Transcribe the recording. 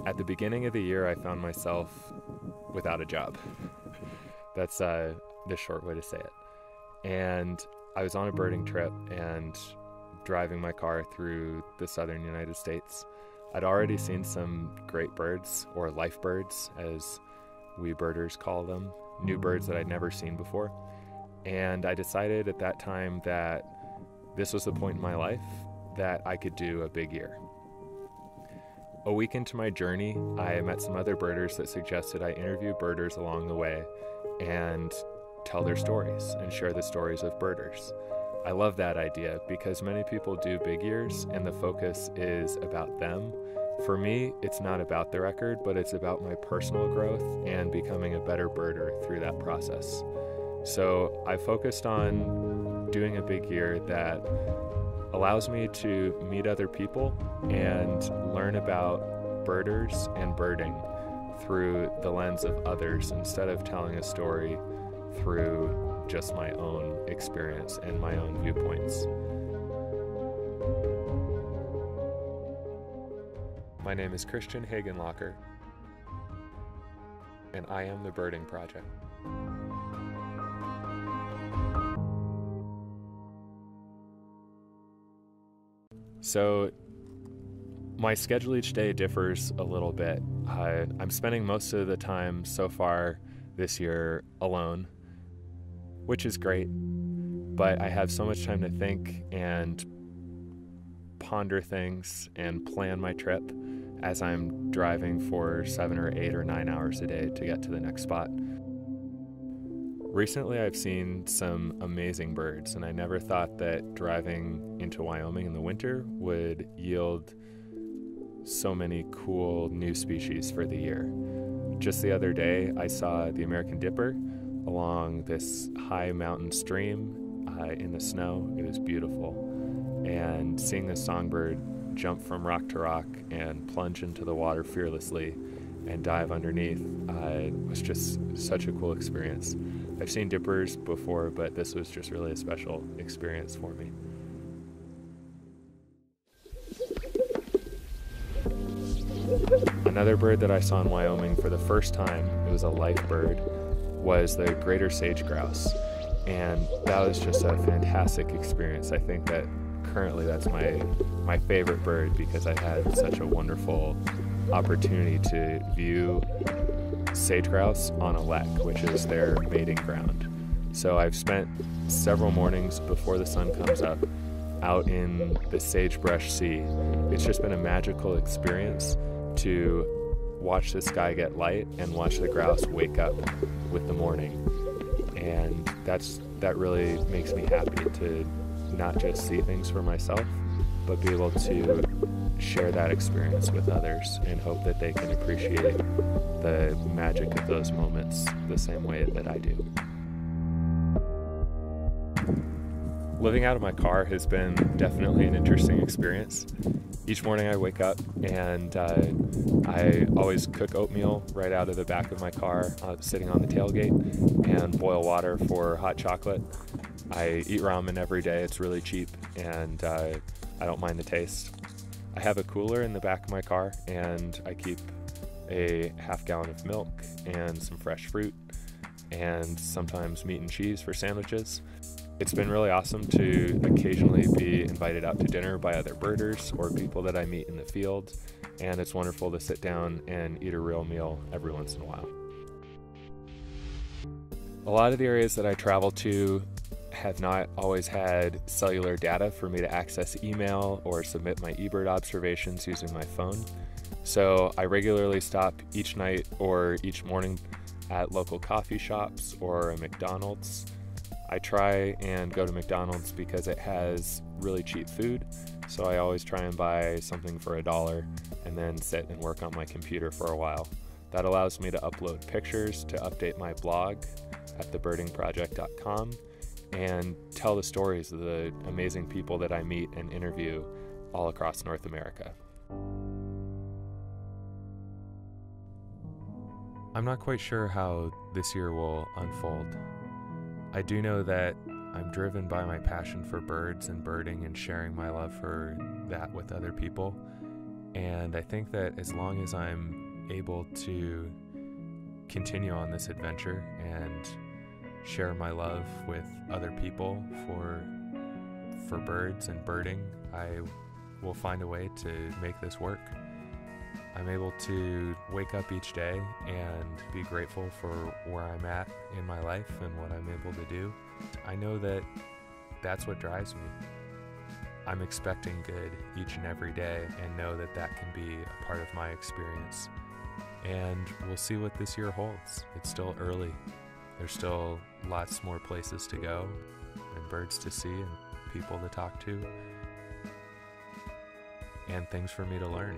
At the beginning of the year, I found myself without a job. That's the short way to say it. And I was on a birding trip and driving my car through the southern United States. I'd already seen some great birds, or life birds, as we birders call them, new birds that I'd never seen before. And I decided at that time that this was the point in my life that I could do a big year. A week into my journey, I met some other birders that suggested I interview birders along the way and tell their stories and share the stories of birders. I love that idea because many people do big years and the focus is about them. For me, it's not about the record, but it's about my personal growth and becoming a better birder through that process. So I focused on doing a big year that allows me to meet other people and learn about birders and birding through the lens of others instead of telling a story through just my own experience and my own viewpoints. My name is Christian Hagenlocher, and I am the Birding Project. So my schedule each day differs a little bit. I'm spending most of the time so far this year alone, which is great, but I have so much time to think and ponder things and plan my trip as I'm driving for 7 or 8 or 9 hours a day to get to the next spot. Recently, I've seen some amazing birds, and I never thought that driving into Wyoming in the winter would yield so many cool new species for the year. Just the other day, I saw the American dipper along this high mountain stream in the snow. It was beautiful. And seeing this songbird jump from rock to rock and plunge into the water fearlessly and dive underneath was just such a cool experience. I've seen dippers before, but this was just really a special experience for me. Another bird that I saw in Wyoming for the first time, it was a life bird, was the greater sage grouse. And that was just a fantastic experience. I think that currently that's my favorite bird because I had such a wonderful opportunity to view sage grouse on a lek, which is their mating ground. So I've spent several mornings before the sun comes up out in the sagebrush sea. It's just been a magical experience to watch the sky get light and watch the grouse wake up with the morning. And that really makes me happy to not just see things for myself, but be able to share that experience with others and hope that they can appreciate the magic of those moments the same way that I do. Living out of my car has been definitely an interesting experience. Each morning I wake up and I always cook oatmeal right out of the back of my car, sitting on the tailgate, and boil water for hot chocolate. I eat ramen every day. It's really cheap and I don't mind the taste. I have a cooler in the back of my car and I keep a half gallon of milk and some fresh fruit and sometimes meat and cheese for sandwiches. It's been really awesome to occasionally be invited out to dinner by other birders or people that I meet in the field, and it's wonderful to sit down and eat a real meal every once in a while. A lot of the areas that I travel to have not always had cellular data for me to access email or submit my eBird observations using my phone. So I regularly stop each night or each morning at local coffee shops or a McDonald's. I try and go to McDonald's because it has really cheap food, so I always try and buy something for $1 and then sit and work on my computer for a while. That allows me to upload pictures to update my blog at thebirdingproject.com and tell the stories of the amazing people that I meet and interview all across North America. I'm not quite sure how this year will unfold. I do know that I'm driven by my passion for birds and birding and sharing my love for that with other people. And I think that as long as I'm able to continue on this adventure and share my love with other people for birds and birding, I will find a way to make this work. I'm able to wake up each day and be grateful for where I'm at in my life and what I'm able to do. I know that that's what drives me. I'm expecting good each and every day and know that that can be a part of my experience. And we'll see what this year holds. It's still early. There's still lots more places to go and birds to see and people to talk to and things for me to learn.